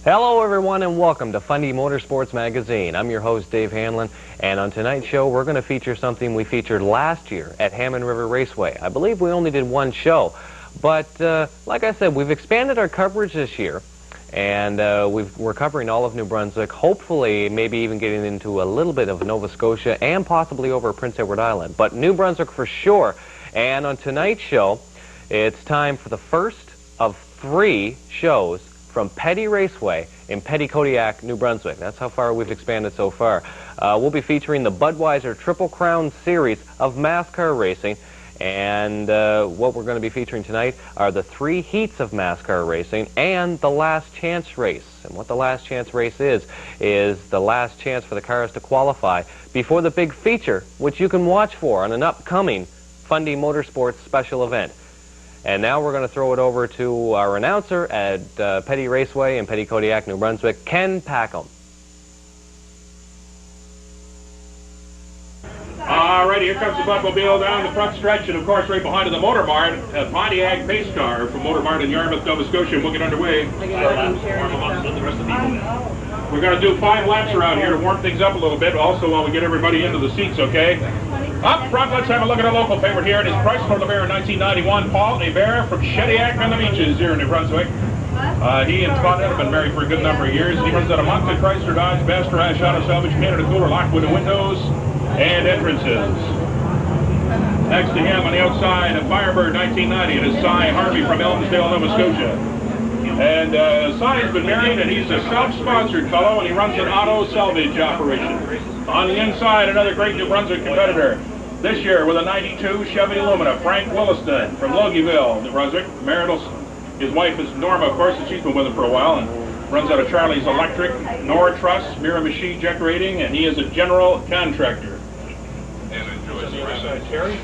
Hello everyone and welcome to Fundy Motorsports Magazine. I'm your host Dave Hanlon, and on tonight's show we're going to feature something we featured last year at Hammond River Raceway. I believe we only did one show, but like I said, we've expanded our coverage this year, and we're covering all of New Brunswick, hopefully maybe even getting into a little bit of Nova Scotia and possibly over Prince Edward Island, but New Brunswick for sure. And on tonight's show, it's time for the first of 3 shows from Petty Raceway in Petty Kodiak, New Brunswick. That's how far we've expanded so far. We'll be featuring the Budweiser Triple Crown Series of MASCAR racing, and what we're going to be featuring tonight are the 3 heats of MASCAR racing and the Last Chance race. And what the Last Chance race is the last chance for the cars to qualify before the big feature, which you can watch for on an upcoming Fundy Motorsports special event. And now we're going to throw it over to our announcer at Petty Raceway in Petty Kodiak, New Brunswick, Ken Packham. All right, here comes the Buckmobile down the front stretch, and of course right behind it the Motor Mart, a Pontiac pace car from Motor Mart in Yarmouth, Nova Scotia, and we'll get underway. We're going to do 5 laps around here to warm things up a little bit, also while we get everybody into the seats, okay? Up front, let's have a look at our local favorite here. It is Chrysler LeBaron 1991, Paul Hebert from Shediac on the Beaches here in New Brunswick. He and Claudette have been married for a good number of years. He runs out of Monte Chrysler Dodge, Baster Ash Auto Salvage, Canada Cooler, Lockwood windows and entrances. Next to him on the outside, a Firebird 1990, it is Cy Harvey from Elmsdale, Nova Scotia. And Cy's been married, and he's a self-sponsored fellow, and he runs an auto salvage operation. On the inside, another great New Brunswick competitor. This year with a 92 Chevy Lumina, Frank Williston from Logieville, New Brunswick. His wife is Norma, of course, and she's been with him for a while, and runs out of Charlie's Electric, Nortrust, Miramichi Decorating, and he is a general contractor. And enjoys the rest of Terry.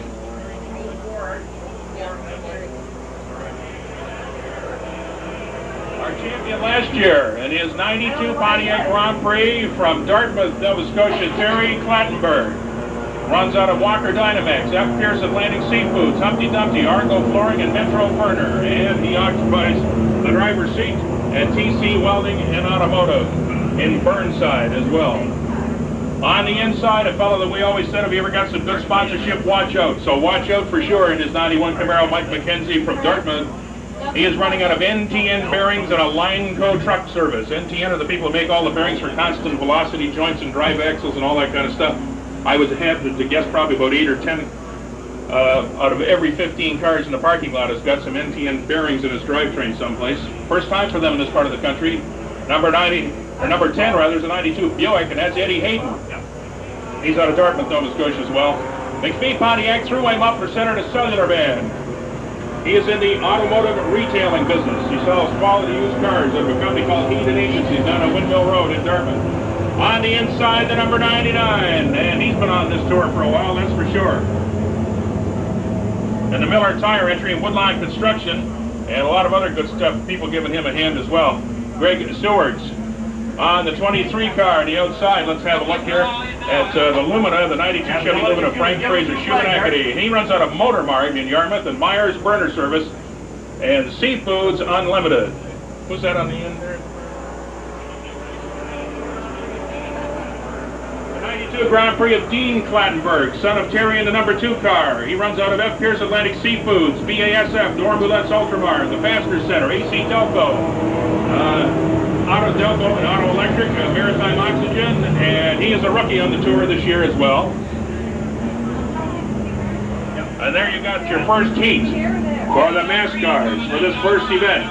Our champion last year, and his 92 Pontiac Grand Prix from Dartmouth, Nova Scotia, Terry Clattenburg. Runs out of Walker Dynamax, F. Pierce Atlantic Seafoods, Humpty Dumpty, Argo Flooring, and Metro Furner. And he occupies the driver's seat at TC Welding and Automotive in Burnside as well. On the inside, a fellow that we always said if he ever got some good sponsorship, watch out. So watch out for sure in his 91 Camaro, Mike McKenzie from Dartmouth. He is running out of NTN bearings and a Lineco truck service. NTN are the people who make all the bearings for constant velocity joints and drive axles and all that kind of stuff. I would have to guess probably about 8 or 10 out of every 15 cars in the parking lot has got some NTN bearings in his drivetrain someplace. First time for them in this part of the country. Number 10 rather, is a 92 Buick, and that's Eddie Hayden. He's out of Dartmouth, Nova Scotia as well. McPhee Pontiac threw him up for center to cellular band. He is in the automotive retailing business. He sells quality used cars at a company called Heaton Agencies down on Windmill Road in Dartmouth. On the inside, the number 99, and he's been on this tour for a while, that's for sure. And the Miller Tire entry and Woodline Construction, and a lot of other good stuff, people giving him a hand as well. Greg Stewart's on the 23 car on the outside. Let's have a look here at the Lumina, the 92 Chevy Lumina, Frank Fraser Schumann. He runs out of Motor Mart in Yarmouth and Myers Burner Service and Seafoods Unlimited. Who's that on the end there? The 92 Grand Prix of Dean Clattenburg, son of Terry in the number 2 car. He runs out of F. Pierce Atlantic Seafoods, BASF, Dorm Boulette's Ultramar, the Fastener Center, AC Delco. Auto Delco and Auto Electric, Maritime Oxygen, and he is a rookie on the tour this year as well. And there you got your first heat for the MASCARs for this first event.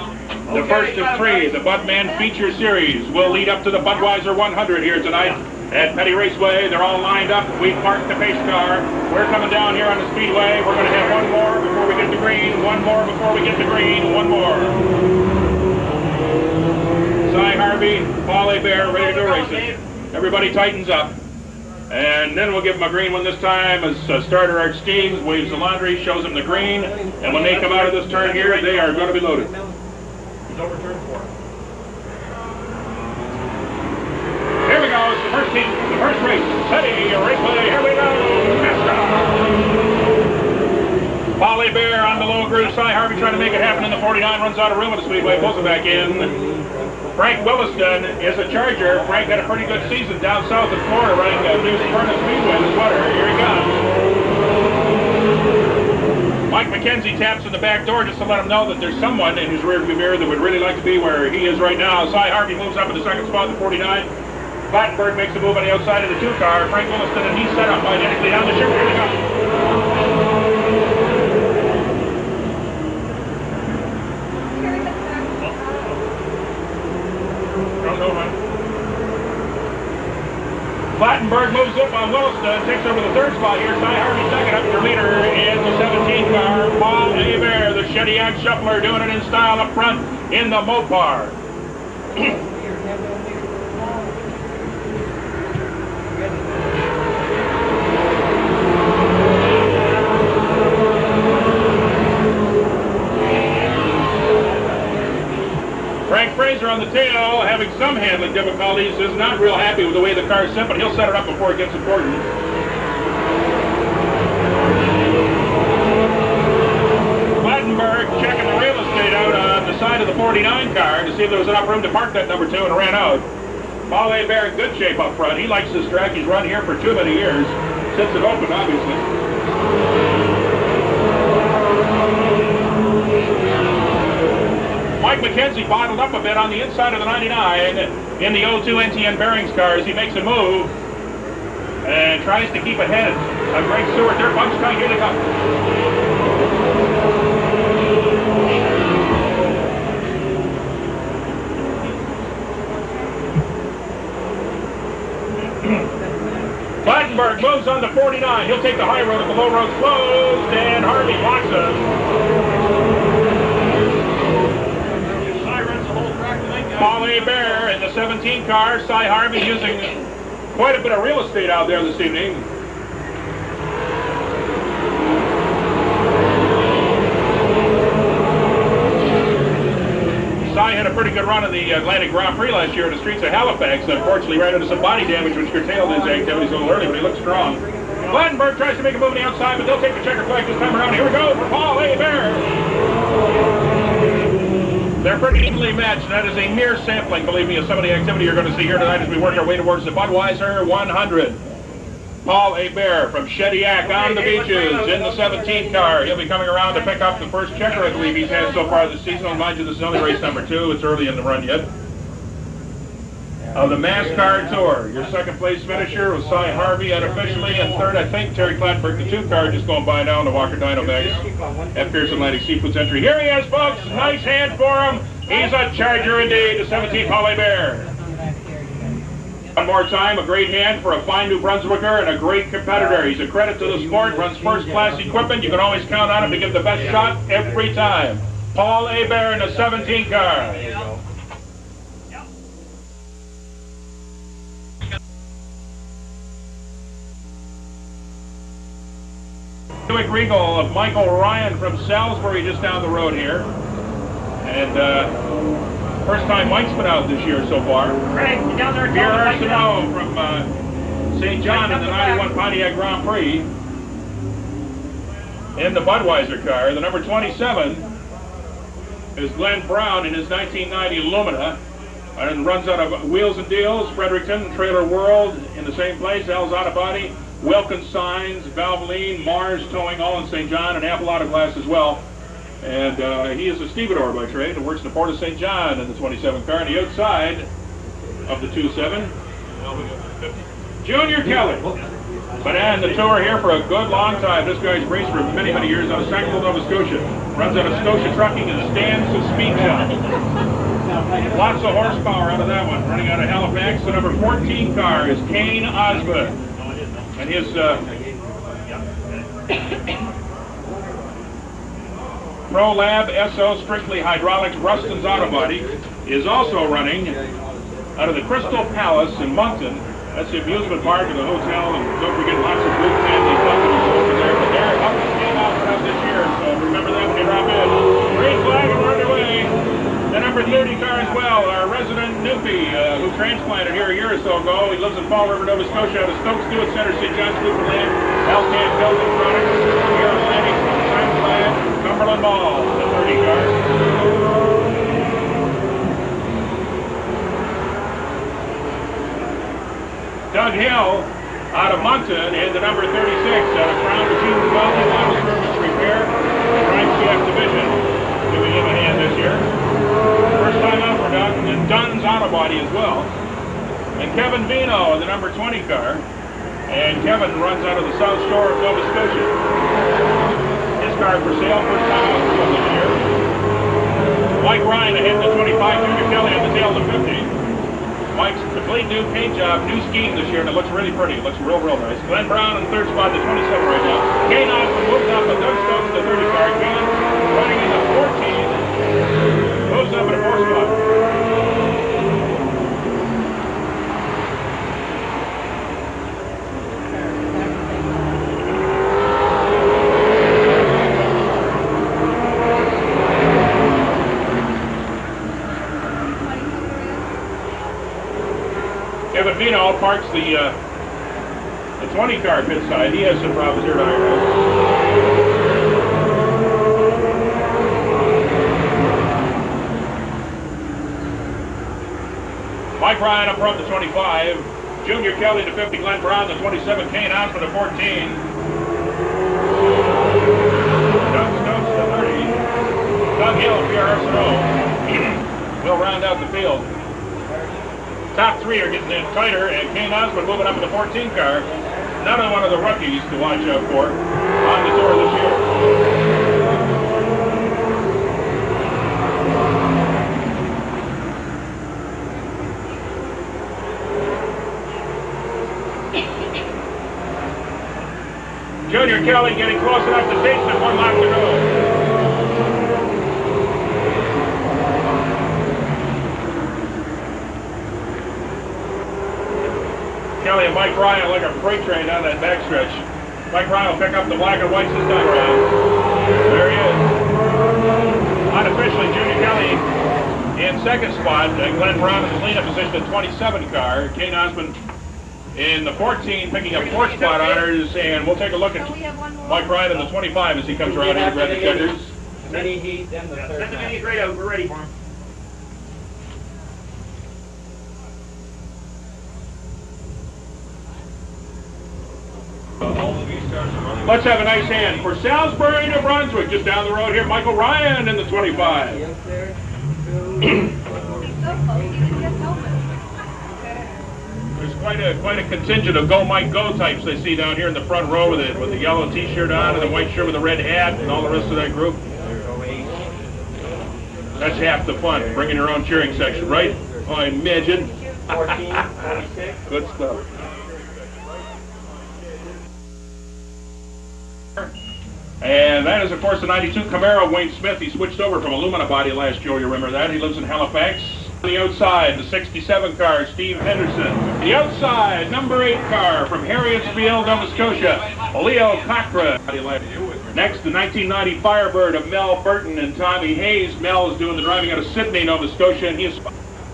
The first of 3, the Budman Feature Series, will lead up to the Budweiser 100 here tonight at Petty Raceway. They're all lined up. We've parked the pace car. We're coming down here on the speedway. We're going to have one more before we get to green, one more before we get to green, one more. Cy Harvey, Paul Hebert, ready to go racing. Everybody tightens up. And then we'll give them a green one this time as starter Art Steves waves the laundry, shows them the green. And when they come out of this turn here, they are going to be loaded. He's over turn 4. Here we go. It's the first heat, the first race. Petty Raceway. Here we go. Paul Hebert on the low groove. Cy Harvey trying to make it happen in the 49. Runs out of room at the speedway. Pulls it back in. Frank Williston is a Charger. Frank had a pretty good season down south in Florida running New Smyrna Speedway this winter. Here he comes. Mike McKenzie taps in the back door just to let him know that there's someone in his rearview mirror that would really like to be where he is right now. Cy Harvey moves up in the second spot, the 49. Clattenburg makes a move on the outside of the 2 car. Frank Williston and he's set up identically down the chute. Here they go. Clattenburg moves up on Williston, takes over the 3rd spot here. Cy Harvey second up. Your leader is the 17 car, Paul Hebert, the Shediac Shuffler, doing it in style up front in the Mopar. Frank Fraser on the tail, having some handling difficulties, is not real happy with the way the car is set, but he'll set it up before it gets important. Clattenburg checking the real estate out on the side of the 49 car to see if there was enough room to park that number 2 and ran out. Paul Hebert in good shape up front. He likes this track. He's run here for too many years. Sits it open, obviously. Mike McKenzie bottled up a bit on the inside of the 99 in the 02 NTN Bearings cars. He makes a move and tries to keep ahead of Greg Stewart. They're punch tight. Here they come. Clattenburg moves on the 49. He'll take the high road if the low road's closed, and Harvey blocks him. Paul Hebert in the 17 car. Cy Harvey using quite a bit of real estate out there this evening. Cy had a pretty good run in the Atlantic Grand Prix last year in the streets of Halifax. Unfortunately, ran into some body damage which curtailed his activities a little early, but he looks strong. Clattenburg tries to make a move on the outside, but they'll take the checker flag this time around. Here we go for Paul Hebert. They're pretty evenly matched. That is a mere sampling, believe me, of some of the activity you're going to see here tonight as we work our way towards the Budweiser 100. Paul Hebert from Shediac on the beaches in the 17 car. He'll be coming around to pick up the first checker I believe he's had so far this season. I'll remind you, this is only race number 2. It's early in the run yet. Of the MASCAR Tour. Your second place finisher was Cy Harvey unofficially, and third, I think, Terry Clattenburg, the 2 car, just going by now in the Walker Dynamax at Pierce Atlantic Seafoods entry. Here he is, folks. Nice hand for him. He's a Charger indeed, the 17 Paul Hebert. One more time, a great hand for a fine New Brunswicker and a great competitor. He's a credit to the sport, runs first-class equipment. You can always count on him to give the best shot every time. Paul Hebert in the 17 car. Buick Regal of Michael Ryan from Salisbury just down the road here. And first time Mike's been out this year so far. Craig, get down there. Pierre Arsenault from St. John in the 91 Pontiac Grand Prix. In the Budweiser car. The number 27 is Glenn Brown in his 1990 Lumina. And runs out of Wheels and Deals, Fredericton, Trailer World in the same place, Al's Auto Body, Wilkins Signs, Valvoline, Mars Towing, all in St. John, and Apple Auto Glass as well. And he is a stevedore by trade and works in the Port of St. John in the 27 car. On the outside of the 27, Junior Kelly. Been on the tour here for a good long time. This guy's raced for many, many years out of Sackville, Nova Scotia. Runs out of Scotia Trucking and stands to speed shop. Lots of horsepower out of that one. Running out of Halifax. The number 14 car is Kane Osgood. And his Pro Lab SO Strictly Hydraulics Rustin's Auto Body is also running out of the Crystal Palace in Moncton. That's the amusement park and the hotel, and don't forget lots of good family customers over there. But they're up to game out for us this year, so remember that when you drop in. Green flag and we're underway. The number 30 car as well, our resident Newfie, who transplanted here a year or so ago. He lives in Fall River, Nova Scotia, out of Stokes Stewart Center, St. John's, Newfoundland, Elcan Building Products, here Atlantic, Signclad, Cumberland Mall, the 30 car. number 36 out of Crown Machine Quality Auto Service Repair, Crankshaft Division, giving him a hand this year. First time out for Doug, and Dunn's Auto Body as well. And Kevin Vino in the number 20 car. And Kevin runs out of the South Shore of Nova Scotia. His car for sale, first time out for this year. Mike Ryan ahead in the 25, Junior Kelly on the tail of the 50. Mike's complete new paint job, new scheme this year, and it looks really pretty. It looks real nice. Glenn Brown in third spot, the 27 right now. Kane Osmond moves up, and Doug Stokes in the 30 car. Kane running in the 14. Moves up in a 4th spot. Kevin Vino parks the 20 car pit side. He has some problems here to iron out. Mike Ryan up front, the 25. Junior Kelly, the 50. Glenn Brown, the 27. Kane Osmond, the 14. Doug Stokes, the 30. Doug Hill, PRSO. will round out the field. Top three are getting in tighter, and Kane Osmond moving up in the 14 car. Another one of the rookies to watch out for on the tour this year. Junior Kelly getting close enough to take the 1 lap to go. Kelly and Mike Ryan like a freight train down that backstretch. Mike Ryan will pick up the black and whites this time around. There he is. Unofficially, Junior Kelly in second spot. And Glenn Brown in the cleanup position in 27 car. Kane Osmond in the 14 picking up 4th spot honors. And we'll take a look at Mike Ryan in the 25 as he comes around here to grab the checkers. Mini heat, then the third. Send the minis right out. We're ready for him. Let's have a nice hand for Salisbury, New Brunswick, just down the road here. Michael Ryan in the 25. Yes, sir. There's quite a contingent of Go Mike Go types I see down here in the front row with the yellow T-shirt on and the white shirt with the red hat and all the rest of that group. That's half the fun, bringing your own cheering section, right? I imagine. 14, 46. Good stuff. And that is, of course, the 92 Camaro, Wayne Smith. He switched over from Alumina body last year, you remember that. He lives in Halifax. On the outside, the 67 car, Steve Henderson. The outside, number 8 car from Harrietsfield, Nova Scotia, Leo Cochran. Next, the 1990 Firebird of Mel Burton and Tommy Hayes. Mel is doing the driving out of Sydney, Nova Scotia, and he is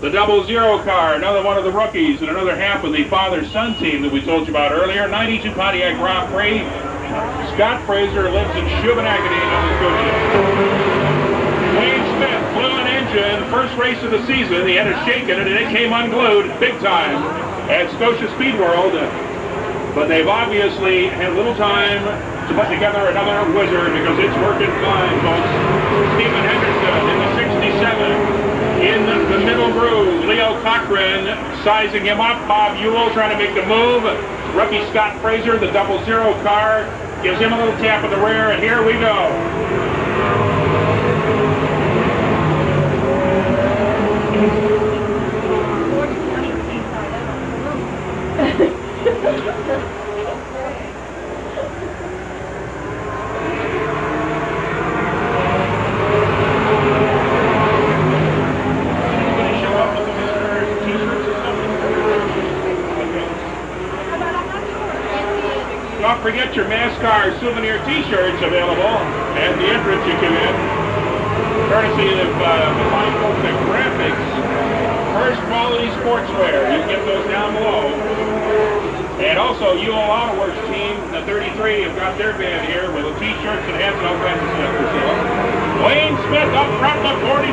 the 00 car, another one of the rookies, and another half of the father-son team that we told you about earlier. 92 Pontiac Grand Prix. Scott Fraser lives in Shubenacadie, Nova Scotia. Wayne Smith flew an engine, first race of the season. He had it shaken and it came unglued big time at Scotia Speed World. But they've obviously had little time to put together another wizard because it's working fine, folks. Stephen Henderson in the 67. In the middle groove, Leo Cochran sizing him up. Bob Ewell trying to make the move. Rookie Scott Fraser, the 00 car, gives him a little tap in the rear, and here we go. Don't forget your MASCAR souvenir T-shirts available at the entrance you come in. Courtesy of the fine folks at Graphics. First quality sportswear. You can get those down below. And also, UO Auto Works team, the 33, have got their band here with the T-shirts and hats and all kinds of stuff for sale. Wayne Smith up front, the 44.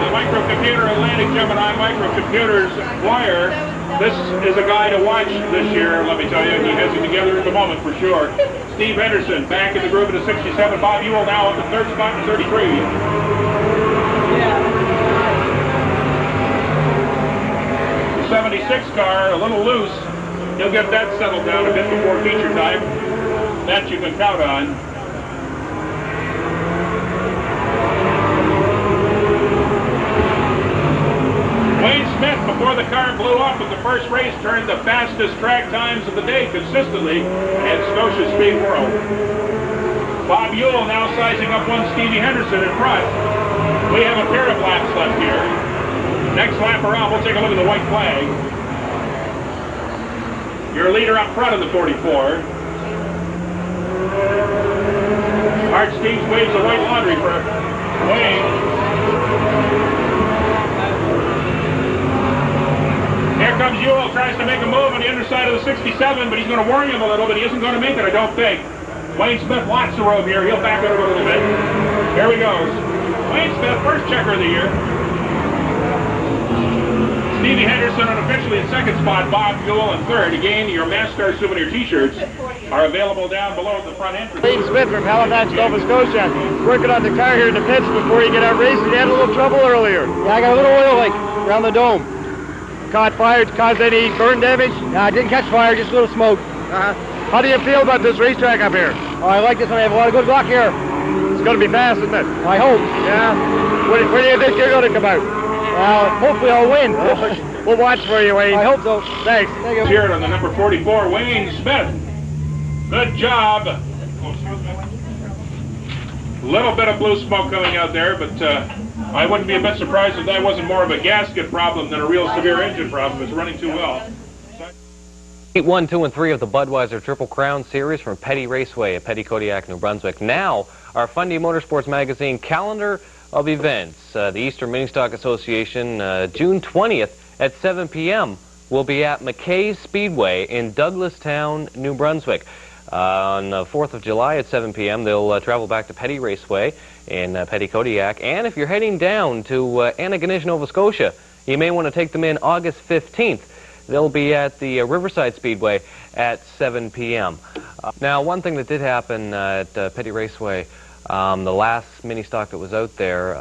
The microcomputer Atlantic Gemini microcomputers wire. This is a guy to watch this year, let me tell you. He has it together at the moment for sure. Steve Henderson back in the group at a 67. Bob Ewell now up in third spot in 33. The 76 car, a little loose. He'll get that settled down a bit before feature time. That you can count on. Wayne Smith, before the car blew up at the first race, turned the fastest track times of the day consistently at Scotia Speed World. Bob Ewell now sizing up one Stevie Henderson in front. We have a pair of laps left here. Next lap around, we'll take a look at the white flag. Your leader up front in the 44. Art Steves waves a white laundry for Wayne. Here comes Ewell, tries to make a move on the underside of the 67, but he's going to worry him a little, but he isn't going to make it, I don't think. Wayne Smith lots the road here. He'll back it up a little bit. Here he goes. Wayne Smith, first checker of the year. Stevie Henderson unofficially in second spot, Bob Ewell in third. Again, your MASCAR souvenir t-shirts are available down below at the front entrance. Wayne Smith from Halifax, Nova Scotia, working on the car here in the pits before you get out racing. You had a little trouble earlier. Yeah, I got a little oil leak around the dome. Caught fire, caused any burn damage? No, I didn't catch fire, just a little smoke. How do you feel about this racetrack up here? Oh, I like this one. I have a lot of good luck here. It's going to be fast, isn't it? I hope. Yeah. Where do you think you're going to come out? Well, hopefully I'll win. We'll watch for you, Wayne. I hope so. Thanks. Thank you. Here on the number 44, Wayne Smith. Good job. A little bit of blue smoke coming out there, but I wouldn't be a bit surprised if that wasn't more of a gasket problem than a real severe engine problem. It's running too well. Heat 1, 2, and 3 of the Budweiser Triple Crown Series from Petty Raceway at Petty Kodiak, New Brunswick. Now, our Fundy Motorsports Magazine calendar of events. The Eastern Mini Stock Association, June 20th at 7 p.m. will be at McKay Speedway in Douglastown, New Brunswick. On the 4th of July at 7 p.m., they'll travel back to Petty Raceway in Petty Kodiak. And if you're heading down to Antigonish, Nova Scotia, you may want to take them in August 15th. They'll be at the Riverside Speedway at 7 p.m. Now, one thing that did happen at Petty Raceway, the last mini stock that was out there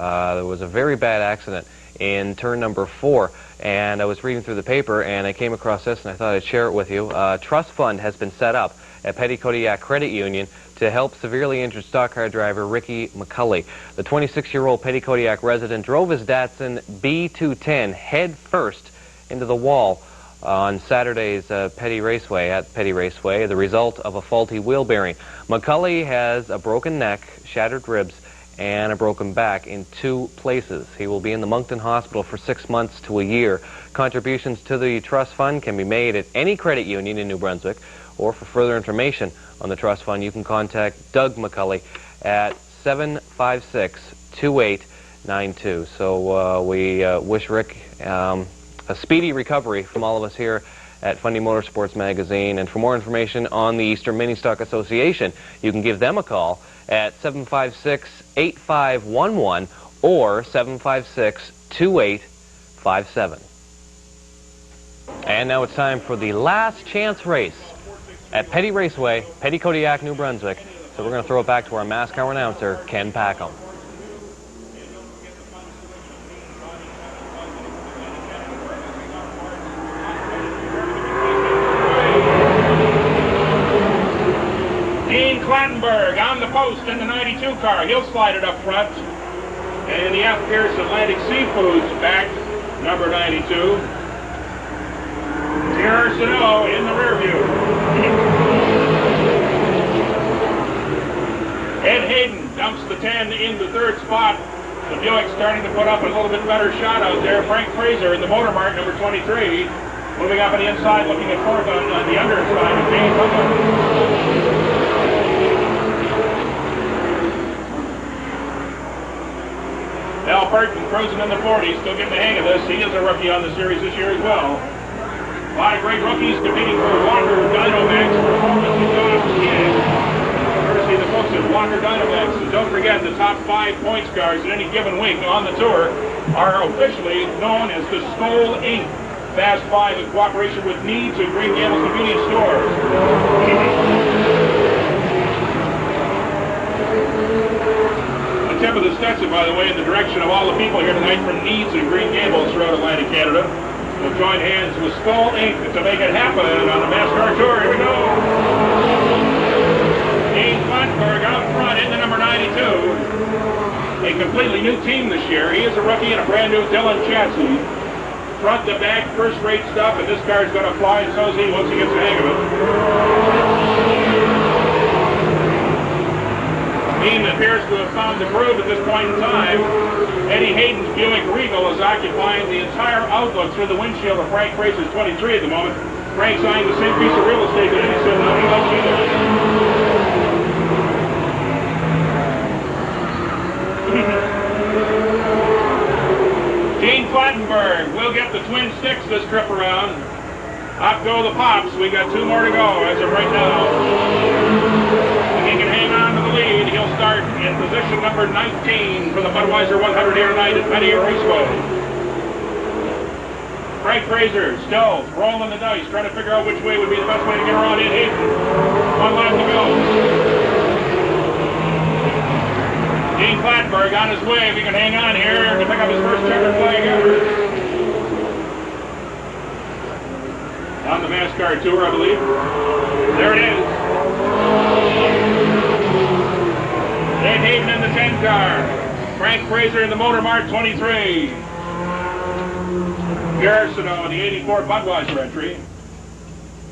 was a very bad accident in turn number 4. And I was reading through the paper, and I came across this, and I thought I'd share it with you. A trust fund has been set up at Petty Kodiak Credit Union to help severely injured stock car driver Ricky McCulley. The 26-year-old Petty Kodiak resident drove his Datsun B210 head first into the wall on Saturday's Petty Raceway, the result of a faulty wheel bearing. McCulley has a broken neck, shattered ribs, and a broken back in 2 places. He will be in the Moncton Hospital for 6 months to a year. Contributions to the trust fund can be made at any credit union in New Brunswick, or for further information on the trust fund, you can contact Doug McCulley at 756-2892. So we wish Rick a speedy recovery from all of us here at Fundy Motorsports Magazine. And for more information on the Eastern Mini Stock Association, you can give them a call at 756-8511 or 756-2857. And now it's time for the last chance race at Petty Raceway, Petty Kodiak, New Brunswick. So we're going to throw it back to our MASCAR announcer, Ken Packham. Clattenburg on the post in the 92 car. He'll slide it up front. And the F. Pierce Atlantic Seafoods back, number 92. Terror Sano in the rear view. Ed Hayden dumps the 10 in the 3rd spot. The Buick starting to put up a little bit better shot out there. Frank Fraser in the Motor Mart, number 23. Moving up on the inside, looking at 4th on the underside of James Hubbard. Al Burton cruising in the 40s, still getting the hang of this. He is a rookie on the series this year as well. A lot of great rookies competing for Walker Dynamax performance jobs again. Courtesy of the folks at Walker Dynamax. And don't forget, the top 5 points cars at any given week on the tour are officially known as the Skoal Inc. Fast 5 in cooperation with Needs and Green Gables convenience stores. A tip of the Stetson, by the way, in the direction of all the people here tonight from Needs and Green Gables throughout Atlantic Canada. We'll join hands with Skull Inc. to make it happen on the MASCAR Tour. Here we go. Clattenburg out front into number 92. A completely new team this year. He is a rookie in a brand new Dylan chassis. Front to back, first rate stuff, and this car's going to fly, and so is he once he gets the hang of it. Team appears to have found the groove at this point in time. Eddie Hayden's Buick Regal is occupying the entire outlook through the windshield of Frank Fraser's 23 at the moment. Frank's eyeing the same piece of real estate that Eddie said nothing else either. Gene Clattenburg will get the twin sticks this trip around. Up go the Pops. We got 2 more to go as of right now. If he can hang on to the lead, he'll start in position number 19 for the Budweiser 100 here tonight at Raceway. Frank Fraser still rolling the dice, trying to figure out which way would be the best way to get around in Hayden. 1 lap to go. Gene Clattenburg on his way, if he can hang on here to pick up his first checkered flag ever. On the MASCAR Tour, I believe. There it is. Ed Hayden in the 10 car. Frank Fraser in the Motor Mart 23. Garrisano in the 84 Budweiser entry.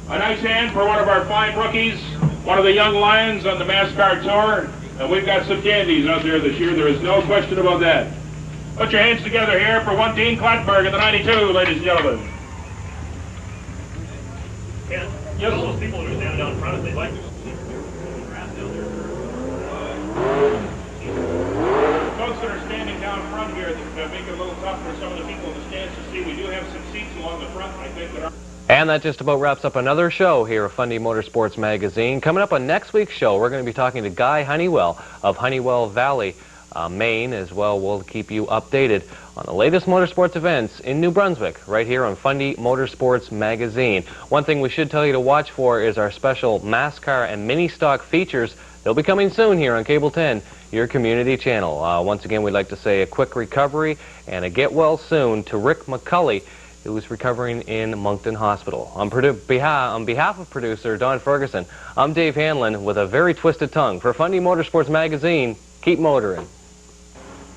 A nice hand for one of our 5 rookies, one of the young lions on the MASCAR Tour. And we've got some candies out there this year. There is no question about that. Put your hands together here for one Dean Clattenburg in the 92, ladies and gentlemen. Yes, those people who are standing down in front, if they'd like to. Folks that are standing down front here that make it a little tough for some of the people in the stands to see. We do have some seats along the front, I think, that are... And that just about wraps up another show here at Fundy Motorsports Magazine. Coming up on next week's show, we're going to be talking to Guy Honeywell of Honeywell Valley, Maine, as well. We'll keep you updated on the latest motorsports events in New Brunswick, right here on Fundy Motorsports Magazine. One thing we should tell you to watch for is our special MASCAR and mini stock features. They'll be coming soon here on Cable 10, your community channel. Once again, we'd like to say a quick recovery and a get well soon to Rick McCulley, who is recovering in Moncton Hospital. On behalf of producer Don Ferguson, I'm Dave Hanlon with a very twisted tongue. For Fundy Motorsports Magazine, keep motoring.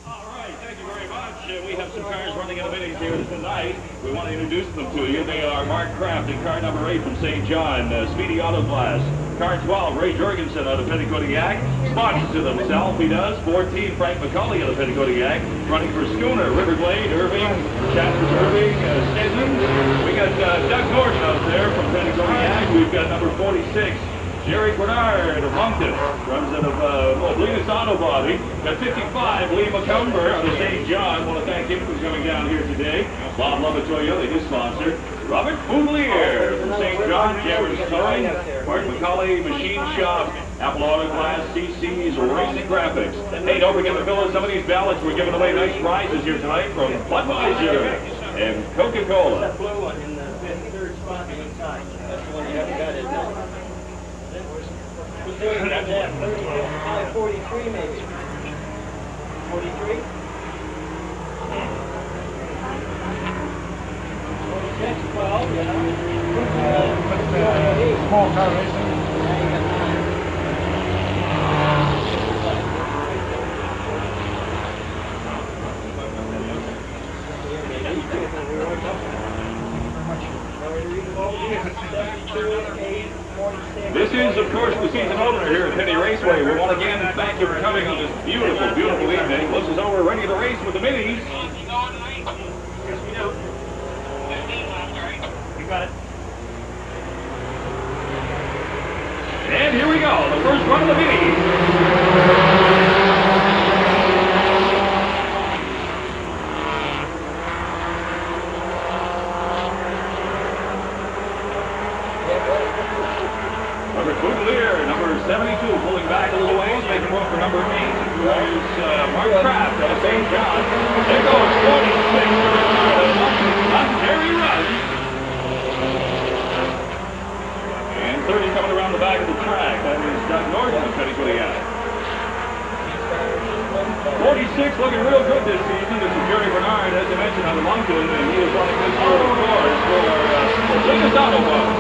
All right, thank you very much. We have some cars running in the minis here tonight. We want to introduce them to you. They are Mark Kraft in car number 8 from St. John, Speedy Auto Glass. Car 12, Ray Jorgensen out of Pettigodiac. Sponsors to himself, he does. 14, Frank McCulley out of Pettigodiac. Running for Schooner, Riverglade, Irving, Chapters Irving, Stedman. We got Doug Norton out there from Pettigodiac. We've got number 46, Jerry Bernard of Moncton. Runs out of Linus Auto Body. Got 55, Lee McCumber out of St. John. Want to thank him for coming down here today. Bob Lovatoya, his sponsor. Robert Boudelier from St. John, Jeffers Towing, Mark McCulley, Machine Shop, Apple Auto Glass, CC's, Racing Graphics. Hey, don't forget to fill in some of these ballots. We're giving away nice prizes here tonight from Budweiser and Coca-Cola. That blue one in the third spot inside. That's the one you haven't got, isn't it? Who's doing that? 43 maybe. 43? 12, yeah. Small car racing. This is, of course, the season opener here at Penny Raceway. We want to again thank you for coming on this beautiful, beautiful evening. This is over, ready to race with the minis. Yes, we do. You got it. And here we go, the first one of the minis. Number Boudelier, number 72, pulling back a little ways, making room for number 8. There's Mark Kraft out of St. John. There goes 46 on Terry Rush. coming around the back of the track. That is Doug Norton of Petticoat. 46 looking real good this season. This is Jerry Bernard, as I mentioned, on the Moncton, and he is running this year, of course, for Linus Autobahn.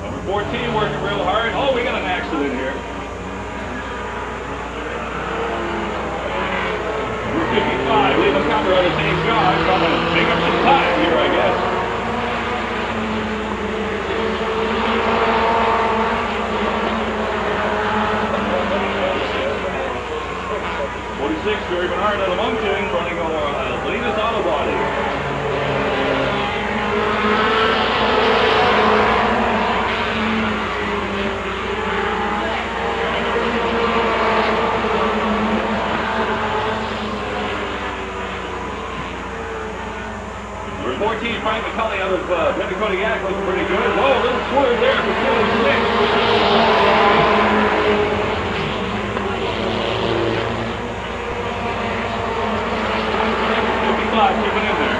Number 14 working real hard. Oh, we got an accident here. Number 55, leave a cover on the same car, trying to make up some time here, I guess. 46, Jerry Bernard out of Moncton, running over Linus Auto Body. Number 14, Frank McCulley out of Petticoat, looking pretty good. Whoa, a little swerve there for 46. 55, keep it in there.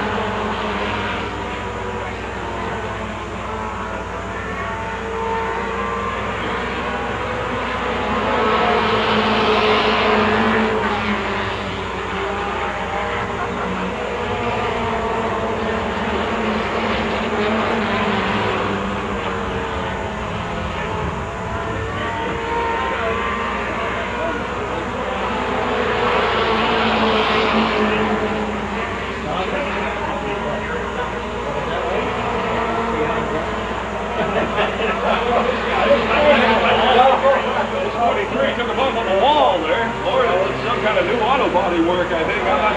Took a bump on the wall there. Or it was some kind of new auto body work, I think. I'm not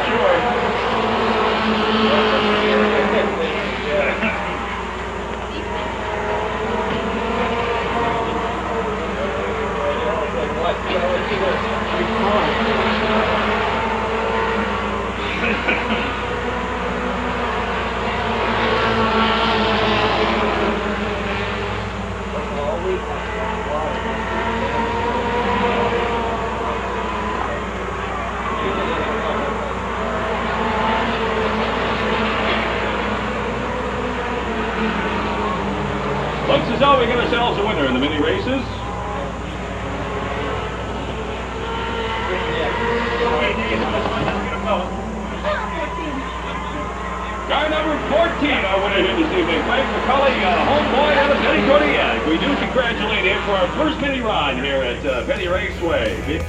looks as though we get ourselves a winner in the mini races. Car number 14, our winner here this evening, Frank McCulley, homeboy out of Petticoat. We do congratulate him for our first mini ride here at Petty Raceway.